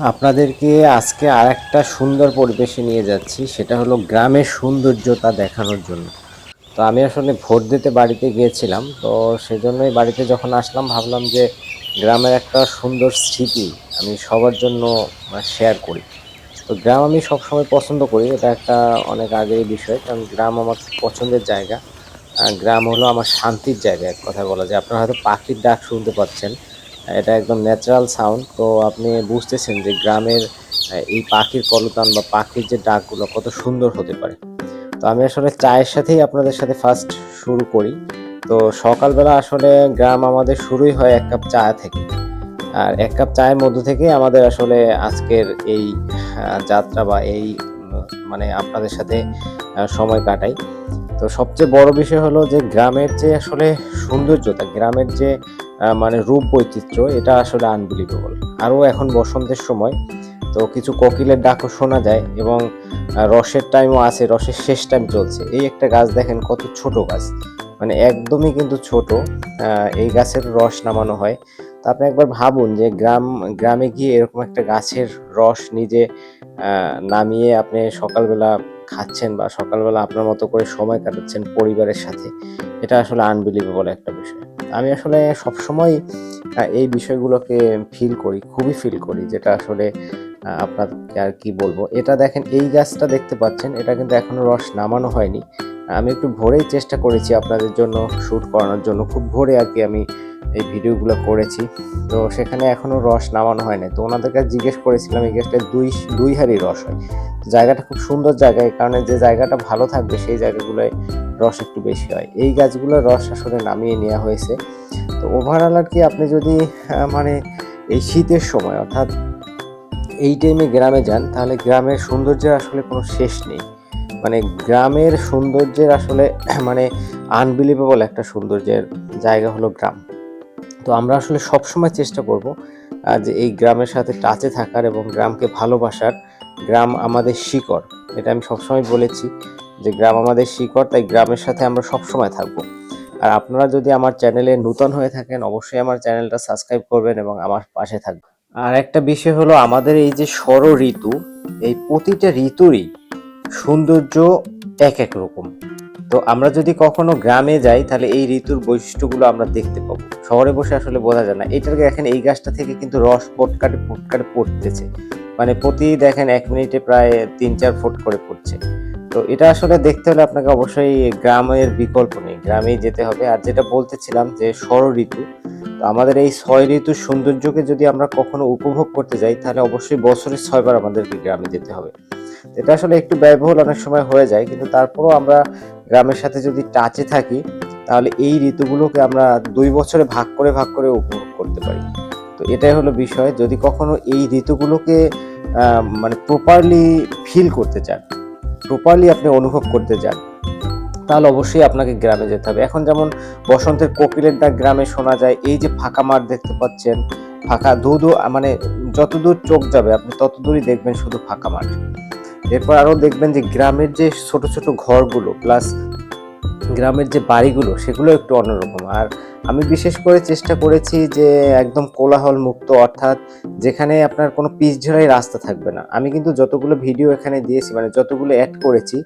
আপনাদেরকে আজকে আরেকটা সুন্দর পরিবেশে নিয়ে যাচ্ছি। সেটা হলো গ্রামের সৌন্দর্যতা দেখানোর জন্য। তো আমি আসলে ভোট দিতে বাড়িতে গিয়েছিলাম। তো সেজন্যই বাড়িতে যখন আসলাম ভাবলাম যে গ্রামের একটা সুন্দর স্মৃতি আমি সবার জন্য শেয়ার করি। তো গ্রাম আমি সবসময় পছন্দ করি। এটা একটা অনেক আগেরই বিষয়। কারণ গ্রাম আমার খুব পছন্দের জায়গা। গ্রাম হলো আমার শান্তির জায়গা এক কথায় বলা যায়। আপনারা হয়তো পাখির ডাক শুনতে পাচ্ছেন। এটা একদম ন্যাচারাল সাউন্ড। তো আপনি বুঝতেছেন যে গ্রামের এই পাখির কলতান বা পাখির যে ডাকগুলো কত সুন্দর হতে পারে। তো আমি আসলে চায়ের সাথেই আপনাদের সাথে ফার্স্ট শুরু করি। তো সকালবেলা আসলে গ্রাম আমাদের শুরুই হয় ১ কাপ চা থেকে। আর ১ কাপ চায়ের মধ্য থেকেই আমাদের আসলে আজকের এই যাত্রা বা এই মানে আপনাদের সাথে সময় কাটাই। তো সবচেয়ে বড় বিষয় হলো যে গ্রামের যে আসলে সৌন্দর্যতা, গ্রামের যে মানে রূপ বৈচিত্র্য এটা আসলে আনবিলিভেবল। আরও এখন বসন্তের সময় তো কিছু কোকিলের ডাকও শোনা যায় এবং রসের টাইমও আছে, রসের শেষ টাইম চলছে। এই একটা গাছ দেখেন কত ছোট গাছ। মানে একদমই কিন্তু ছোট। এই গাছের রস নামানো হয়। তো আপনি একবার ভাবুন যে গ্রামে গিয়ে এরকম একটা গাছের রস নিজে নামিয়ে আপনি সকালবেলা খাচ্ছেন বা সকালবেলা আপনার মতো করে সময় কাটাচ্ছেন পরিবারের সাথে। এটা আসলে আনবিলিভেবল একটা বিষয়। আমি আসলে সবসময় এই বিষয়গুলোকে ফিল করি, খুবই ফিল করি যেটা আসলে আপনাকে আর কি বলবো। এটা দেখেন এই গাছটা দেখতে পাচ্ছেন, এটা কিন্তু এখনো রস নামানো হয়নি। আমি একটু ভোরেই চেষ্টা করেছি আপনাদের জন্য শুট করানোর জন্য। খুব ভোরে আরকি আমি এই ভিডিওগুলো করেছি। তো সেখানে এখনো রস নামানো হয় নাই। তো ওনাদের কাছে জিজ্ঞেস করেছিলাম এই গাছটায় ২ হাঁড়ি রস হয়। জায়গাটা খুব সুন্দর জায়গা। এই কারণে যে জায়গাটা ভালো থাকবে সেই জায়গাগুলোয় রস একটু বেশি হয়। এই গাছগুলোর রস আসলে নামিয়ে নেয়া হয়েছে। তো ওভারঅল আরকি আপনি যদি মানে এই শীতের সময় অর্থাৎ এই টাইমে গ্রামে যান তাহলে গ্রামের সৌন্দর্যের আসলে কোনো শেষ নেই। মানে গ্রামের সৌন্দর্যের আসলে মানে আনবিলিভেবল একটা সৌন্দর্যের জায়গা হলো গ্রাম। তো আমরা আসলে সবসময় চেষ্টা করব যে এই গ্রামের সাথে টাচে থাকার এবং গ্রামকে ভালোবাসার। গ্রাম আমাদের শিকড়। এটা আমি সবসময় বলেছি যে গ্রাম আমাদের শিকড়, তাই গ্রামের সাথে আমরা সবসময় থাকবো। আর আপনারা যদি আমার চ্যানেলে নূতন হয়ে থাকেন অবশ্যই আমার চ্যানেলটা সাবস্ক্রাইব করবেন এবং আমার পাশে থাকবেন। আর একটা বিষয় হলো আমাদের এই যে ঋতু, এই প্রতিটা ঋতুরই সৌন্দর্য এক এক রকম। তো আমরা যদি কখনো গ্রামে যাই তাহলে এই ঋতুর বৈশিষ্ট্যগুলো আমরা দেখতে পাবো। শহরে বসে আসলে বোঝা যায় না। এইটাকে দেখেন এই গাছটা থেকে কিন্তু রস ফোটকাটে ফোটকাটে পড়তেছে। মানে প্রতি দেখেন ১ মিনিটে প্রায় ৩-৪ ফোঁট করে পড়ছে। তো এটা আসলে দেখতে হলে আপনাকে অবশ্যই গ্রামের বিকল্প নেই। গ্রামেই যেতে হবে। আর যেটা বলতেছিলাম যে ঋতু। তো আমাদের এই ৬ ঋতুর সৌন্দর্যকে যদি আমরা কখনো উপভোগ করতে যাই তাহলে অবশ্যই বছরে ৬ বার আমাদেরকে গ্রামে যেতে হবে। এটা আসলে একটু ব্যয়বহুল অনেক সময় হয়ে যায়, কিন্তু তারপরেও আমরা গ্রামের সাথে যদি টাচে থাকি তাহলে এই ঋতুগুলোকে আমরা ২ বছরে ভাগ করে উপভোগ করতে পারি। তো এটাই হলো বিষয়। যদি কখনো এই ঋতুগুলোকে মানে প্রপারলি ফিল করতে চান, প্রপারলি আপনি অনুভব করতে চান, তাহলে অবশ্যই আপনাকে গ্রামে যেতে হবে। এখন যেমন বসন্তের কোকিলের ডাক গ্রামে শোনা যায়। এই যে ফাঁকা মাঠ দেখতে পাচ্ছেন, ফাঁকা ধু মানে যতদূর চোখ যাবে আপনি ততদূরই দেখবেন শুধু ফাঁকা মাঠ। এরপর আরো দেখবেন যে গ্রামের যে ছোট ছোট ঘরগুলো প্লাস গ্রামের যে বাড়িগুলো সেগুলো একটু অন্যরকম। আর আমি বিশেষ করে চেষ্টা করেছি যে একদম কোলাহল মুক্ত, অর্থাৎ যেখানে আপনার কোনো পিচঢালাই রাস্তা থাকবে না। আমি কিন্তু যতগুলো ভিডিও এখানে দিয়েছি মানে যতগুলো অ্যাড করেছি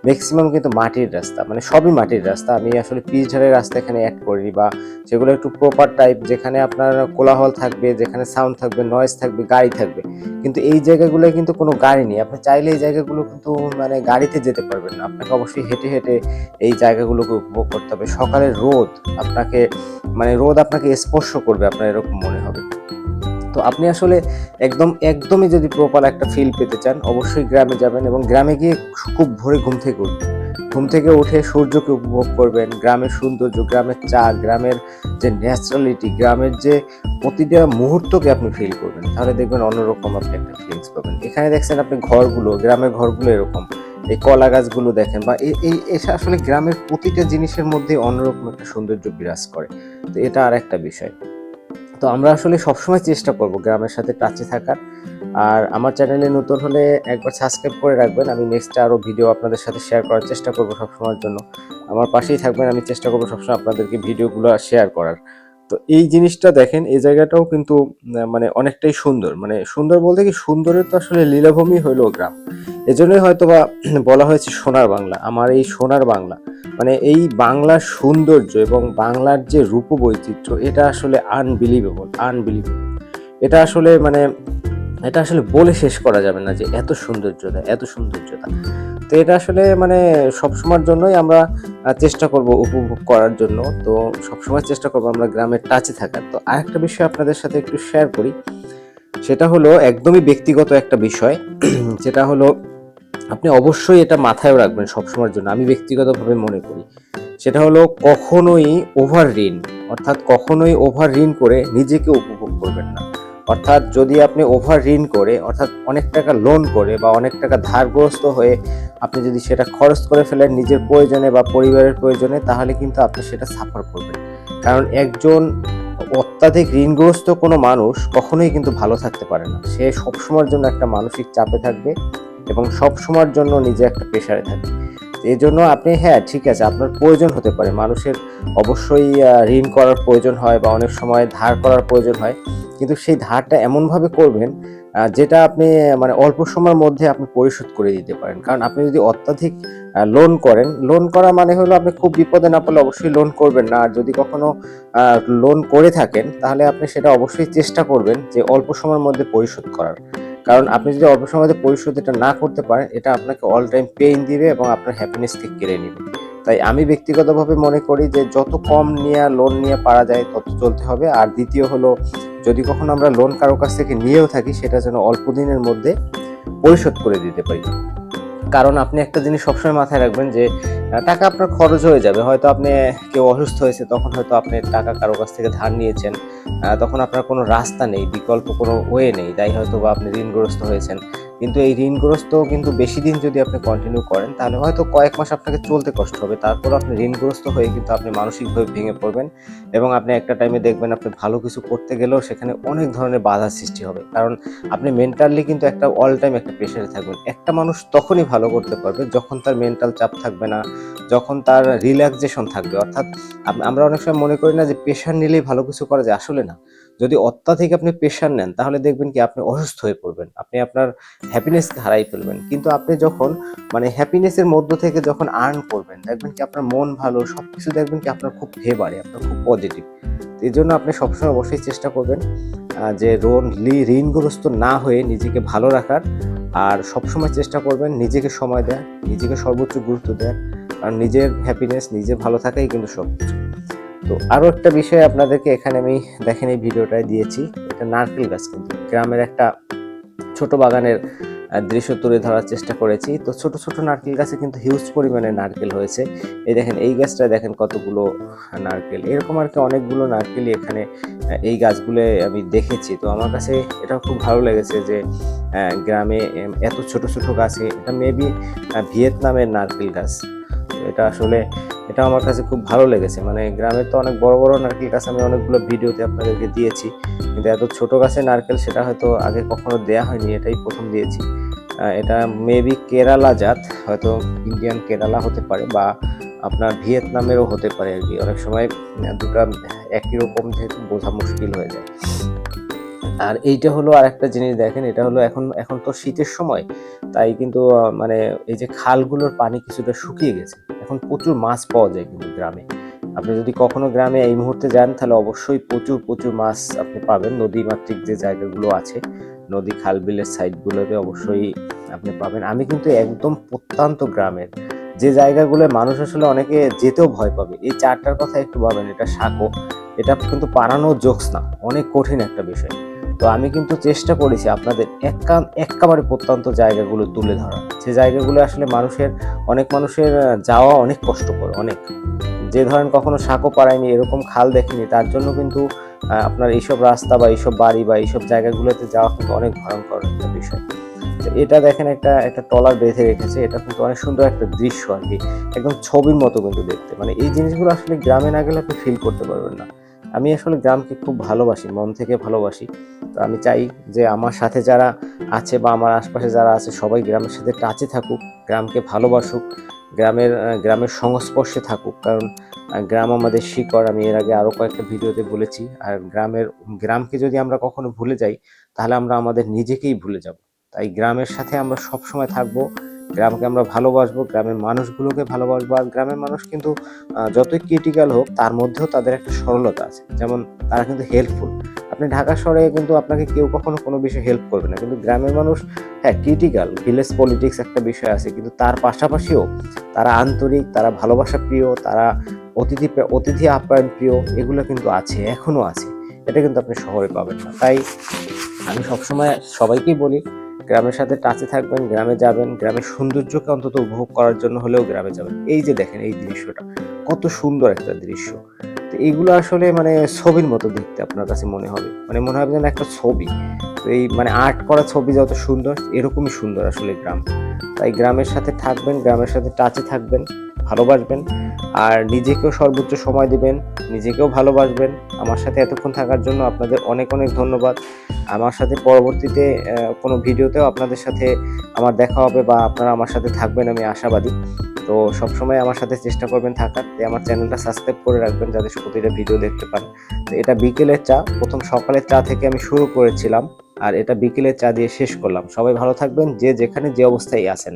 ম্যাক্সিমাম কিন্তু মাটির রাস্তা, মানে সবই মাটির রাস্তা। আমি আসলে পিচঢালাই রাস্তা এখানে অ্যাড করিনি, বা সেগুলো একটু প্রপার টাইপ যেখানে আপনার কোলাহল থাকবে, যেখানে সাউন্ড থাকবে, নয়েজ থাকবে, গাড়ি থাকবে। কিন্তু এই জায়গাগুলোয় কিন্তু কোনো গাড়ি নেই। আপনি চাইলে এই জায়গাগুলো কিন্তু মানে গাড়িতে যেতে পারবেন না। আপনাকে অবশ্যই হেঁটে হেঁটে এই জায়গাগুলোকে উপভোগ করতে হবে। সকালের রোদ আপনাকে মানে রোদ আপনাকে স্পর্শ করবে, আপনার এরকম মনে হবে। তো আপনি আসলে একদমই যদি প্রপার একটা ফিল পেতে চান অবশ্যই গ্রামে যাবেন এবং গ্রামে গিয়ে খুব ভোরে ঘুম থেকে উঠবেন। ঘুম থেকে উঠে সূর্যকে উপভোগ করবেন, গ্রামের সৌন্দর্য, গ্রামের চা, গ্রামের যে ন্যাচারালিটি, গ্রামের যে প্রতিটা মুহূর্তকে আপনি ফিল করবেন। তাহলে দেখবেন অন্যরকম আপনি একটা ফিলিংস পাবেন। এখানে দেখছেন আপনি ঘরগুলো, গ্রামের ঘরগুলো এরকম। এই কলা গাছগুলো দেখেন বা এসা আসলে গ্রামের প্রতিটা জিনিসের মধ্যে অন্যরকম একটা সৌন্দর্য বিরাজ করে। তো এটা আরেকটা বিষয়। তো আমরা আসলে সবসময় চেষ্টা করব গ্রামের সাথে টাচে থাকার। আর আমার চ্যানেলে নতুন হলে একবার সাবস্ক্রাইব করে রাখবেন। আমি নেক্সট আরো ভিডিও আপনাদের সাথে শেয়ার করার চেষ্টা করব সবসময়ের জন্য। আমার পাশেই থাকবেন। আমি চেষ্টা করব সবসময় আপনাদেরকে ভিডিওগুলো শেয়ার করার। তো এই জিনিসটা দেখেন, এই জায়গাটাও কিন্তু মানে অনেকটাই সুন্দর, মানে সুন্দর বলতে কি, সুন্দরের তো আসলে লীলাভূমি হইলো গ্রাম। এজন্যই হয়তো বা বলা হয়েছে সোনার বাংলা। আমার এই সোনার বাংলা, মানে এই বাংলার সৌন্দর্য এবং বাংলার যে রূপবৈচিত্র্য, এটা আসলে আনবিলিভেবল, আনবিলিভেবল। এটা আসলে মানে এটা আসলে বলে শেষ করা যাবে না যে এত সৌন্দর্যতা, এত সৌন্দর্যতা। তো এটা আসলে মানে সবসময়ের জন্যই আমরা চেষ্টা করব উপভোগ করার জন্য। তো সবসময় চেষ্টা করব আমরা গ্রামের টাচে থাকার। তো আরেকটা বিষয় আপনাদের সাথে একটু শেয়ার করি, সেটা হলো একদমই ব্যক্তিগত একটা বিষয়। যেটা হলো, আপনি অবশ্যই এটা মাথায় রাখবেন সবসময়ের জন্য, আমি ব্যক্তিগতভাবে মনে করি। সেটা হলো কখনোই ওভার ঋণ, অর্থাৎ কখনোই ওভার ঋণ করে নিজেকে উপভোগ করবেন না। অর্থাৎ যদি আপনি ওভার ঋণ করে, অর্থাৎ অনেক টাকা লোন করে বা অনেক টাকা ধারগ্রস্ত হয়ে আপনি যদি সেটা খরচ করে ফেলেন নিজের প্রয়োজনে বা পরিবারের প্রয়োজনে, তাহলে কিন্তু আপনি সেটা সাফার করবেন। কারণ একজন অত্যাধিক ঋণগ্রস্ত কোনো মানুষ কখনোই কিন্তু ভালো থাকতে পারে না। সে সবসময়ের জন্য একটা মানসিক চাপে থাকবে এবং সবসময়ের জন্য নিজে একটা প্রেশারে থাকবে। এই জন্য আপনি, হ্যাঁ ঠিক আছে, আপনার প্রয়োজন হতে পারে, মানুষের অবশ্যই ঋণ করার প্রয়োজন হয় বা অনেক সময় ধার করার প্রয়োজন হয়, কিন্তু সেই ধারটা এমনভাবে করবেন যেটা আপনি মানে অল্প সময়ের মধ্যে আপনি পরিশোধ করে দিতে পারেন। কারণ আপনি যদি অত্যাধিক লোন করেন, লোন করা মানে হলো আপনি খুব বিপদে না পড়লে অবশ্যই লোন করবেন না। আর যদি কখনো লোন করে থাকেন, তাহলে আপনি সেটা অবশ্যই চেষ্টা করবেন যে অল্প সময়ের মধ্যে পরিশোধ করার। কারণ আপনি যদি অল্প সময়ে পরিশোধ এটা না করতে পারেন, এটা আপনাকে অল টাইম পেইন দিবে এবং আপনার হ্যাপিনেসকে কেড়ে নেবে। তাই আমি ব্যক্তিগতভাবে মনে করি যে যত কম নিয়ে লোন নিয়ে পারা যায় তত চলতে হবে। আর দ্বিতীয় হলো, যদি কখনো আমরা লোন কারো কাছ থেকে নিয়েও থাকি, সেটা যেন অল্প দিনের মধ্যে পরিশোধ করে দিতে পারি। কারণ আপনি একটা জিনিস সবসময় মাথায় রাখবেন যে টাকা আপনার খরচ হয়ে যাবে। হয়তো আপনি, কেউ অসুস্থ হয়েছে, তখন হয়তো আপনি টাকা কারো কাছ থেকে ধার নিয়েছেন। তখন আপনার কোনো রাস্তা নেই, বিকল্প কোনো ওয়ে নেই, তাই হয়তো বা আপনি ঋণগ্রস্ত হয়েছেন। কিন্তু এই ঋণগ্রস্ত কিন্তু বেশি দিন যদি আপনি কন্টিনিউ করেন, তাহলে হয়তো কয়েক মাস আপনাকে চলতে কষ্ট হবে। তারপর আপনি ঋণগ্রস্ত হয়ে কিন্তু আপনি মানসিকভাবে ভেঙে পড়বেন এবং আপনি একটা টাইমে দেখবেন আপনি ভালো কিছু করতে গেলেও সেখানে অনেক ধরনের বাধা সৃষ্টি হবে। কারণ আপনি মেন্টালি কিন্তু একটা অল টাইম একটা প্রেশারে থাকবেন। একটা মানুষ তখনই ভালো করতে পারবে যখন তার মেন্টাল চাপ থাকবে না, যখন তার রিল্যাক্সেশন থাকবে। অর্থাৎ আমরা অনেক সময় মনে করি না যে প্রেশার নিলেই ভালো কিছু করা যায়, আসলে না। যদি অত্যাধিক আপনি প্রেশার নেন, তাহলে দেখবেন কি আপনি অসুস্থ হয়ে পড়বেন, আপনি আপনার হ্যাপিনেসকে হারাই ফেলবেন। কিন্তু আপনি যখন মানে হ্যাপিনেসের মধ্য থেকে যখন আর্ন করবেন, দেখবেন কি আপনার মন ভালো, সবকিছু দেখবেন কি আপনার খুব ফেভারে, আপনার খুব পজিটিভ। এই জন্য আপনি সবসময় অবশ্যই চেষ্টা করবেন যে ঋণগ্রস্ত না হয়ে নিজেকে ভালো রাখার। আর সবসময় চেষ্টা করবেন নিজেকে সময় দেওয়ার, নিজেকে সর্বোচ্চ গুরুত্ব দেওয়ার। আর নিজের হ্যাপিনেস, নিজে ভালো থাকাই কিন্তু সবকিছু। তো আরো একটা বিষয় আপনাদেরকে এখানে আমি দেখেন এই ভিডিওটায় দিয়েছি, এটা নারকেল গাছ, কিন্তু গ্রামের একটা ছোট বাগানের দৃশ্য তুলে ধরার চেষ্টা করেছি। তো ছোট ছোট নারকেল গাছে কিন্তু হিউজ পরিমাণে নারকেল হয়েছে। এই দেখেন, এই গাছটা দেখেন কতগুলো নারকেল, এরকম আর কি অনেকগুলো নারকেলই এখানে এই গাছগুলো আমি দেখেছি। তো আমার কাছে এটা খুব ভালো লেগেছে যে গ্রামে এত ছোট ছোট গাছে, এটা মেবি ভিয়েতনামের নারকেল গাছ। তো এটা আসলে, এটা আমার কাছে খুব ভালো লেগেছে। মানে গ্রামের তো অনেক বড় বড় নারকেল গাছ আমি অনেকগুলো ভিডিওতে আপনাদেরকে দিয়েছি, কিন্তু এত ছোট গাছের নারকেল সেটা হয়তো আগে কখনো দেয়া হয়নি, এটাই প্রথম দিয়েছি। এটা মেবি কেরালা জাত, হয়তো ইন্ডিয়ান কেরালা হতে পারে বা আপনার ভিয়েতনামেরও হতে পারে আর কি। অনেক সময় দুটা একই রকম যেহেতু বোঝা মুশকিল হয়ে যায়। আর এইটা হলো আরেকটা জিনিস, দেখেন এটা হলো এখন এখন তো শীতের সময়, তাই কিন্তু মানে এই যে খালগুলোর পানি কিছুটা শুকিয়ে গেছে, এখন প্রচুর মাছ পাওয়া যায় কিন্তু গ্রামে। আপনি যদি কখনো গ্রামে এই মুহূর্তে যান, তাহলে অবশ্যই প্রচুর প্রচুর মাছ আপনি পাবেন। নদীমাতৃক যে জায়গাগুলো আছে, নদী খাল বিলের সাইডগুলোতে অবশ্যই আপনি পাবেন। আমি কিন্তু একদম প্রত্যন্ত গ্রামের, যে জায়গাগুলো মানুষ আসলে অনেকে যেতেও ভয় পাবে, এই চারটার কথা একটু ভাবেন। এটা সাঁকো, এটা কিন্তু পারানো জোকস না, অনেক কঠিন একটা বিষয়। তো আমি কিন্তু চেষ্টা করেছি আপনাদের একেবারে প্রত্যন্ত জায়গাগুলো তুলে ধরা, যে জায়গাগুলো আসলে অনেক মানুষের যাওয়া অনেক কষ্টকর, অনেক, যে ধরেন কখনো সাঁকো পাড়ায়নি, এরকম খাল দেখেনি, তার জন্য কিন্তু আপনার এইসব রাস্তা বা এইসব বাড়ি বা এইসব জায়গাগুলোতে যাওয়া কিন্তু অনেক ভয়ঙ্কর একটা বিষয়। তো এটা দেখেন, একটা একটা ট্রলার বেঁধে রেখেছে, এটা কিন্তু অনেক সুন্দর একটা দৃশ্য আর কি, একদম ছবির মতো কিন্তু দেখতে। মানে এই জিনিসগুলো আসলে গ্রামে না গেলে আপনি ফিল করতে পারবেন না। আমি আসলে গ্রামকে খুব ভালোবাসি, মন থেকে ভালোবাসি। তো আমি চাই যে আমার সাথে যারা আছে বা আমার আশপাশে যারা আছে, সবাই গ্রামের সাথে টাচে থাকুক, গ্রামকে ভালোবাসুক, গ্রামের সংস্পর্শে থাকুক, কারণ গ্রাম আমাদের শিকড়। আমি এর আগে আরও কয়েকটা ভিডিওতে বলেছি। আর গ্রামকে যদি আমরা কখনো ভুলে যাই, তাহলে আমরা আমাদের নিজেকেই ভুলে যাব। তাই গ্রামের সাথে আমরা সবসময় থাকবো, গ্রামকে আমরা ভালোবাসবো, গ্রামের মানুষগুলোকে ভালোবাসবো। আর গ্রামের মানুষ কিন্তু যতই ক্রিটিক্যাল হোক, তার মধ্যেও তাদের একটা সরলতা আছে। যেমন তারা কিন্তু হেল্পফুল। আপনি ঢাকা শহরে কিন্তু আপনাকে কেউ কখনো কোনো বিষয়ে হেল্প করবে না, কিন্তু গ্রামের মানুষ, হ্যাঁ, ক্রিটিক্যাল ভিলেজ পলিটিক্স একটা বিষয় আছে, কিন্তু তার পাশাপাশিও তারা আন্তরিক, তারা ভালোবাসা প্রিয়, তারা অতিথি আপ্যায়ন প্রিয়, এগুলো কিন্তু আছে, এখনো আছে। এটা কিন্তু আপনি শহরে পাবেন না। তাই আমি সবসময় সবাইকেই বলি, গ্রামের সাথে টাচে থাকবেন, গ্রামে যাবেন, গ্রামের সৌন্দর্যকে অন্তত উপভোগ করার জন্য হলেও গ্রামে যাবেন। এই যে দেখেন এই দৃশ্যটা, কত সুন্দর একটা দৃশ্য। তো এইগুলো আসলে মানে ছবির মতো দেখতে আপনার কাছে মনে হবে, মানে মনে হবে যেন একটা ছবি। তো এই মানে আর্ট করা ছবি যত সুন্দর, এরকমই সুন্দর আসলে গ্রাম। তাই গ্রামের সাথে থাকবেন, গ্রামের সাথে টাচে থাকবেন, ভালোবাসবেন, আর নিজেকেও সর্বোচ্চ সময় দিবেন, নিজেকেও ভালোবাসবেন। আমার সাথে এতক্ষণ থাকার জন্য আপনাদের অনেক অনেক ধন্যবাদ। আমার সাথে পরবর্তীতে কোনো ভিডিওতেও আপনাদের সাথে আমার দেখা হবে, বা আপনারা আমার সাথে থাকবেন, আমি আশাবাদী। তো সবসময় আমার সাথে চেষ্টা করবেন থাকার। তাই আমার চ্যানেলটা সাবস্ক্রাইব করে রাখবেন, যাতে প্রতিটা ভিডিও দেখতে পান। তো এটা বিকেলের চা, প্রথম সকালের চা থেকে আমি শুরু করেছিলাম, আর এটা বিকেলের চা দিয়ে শেষ করলাম। সবাই ভালো থাকবেন, যে যেখানে যে অবস্থায় আছেন।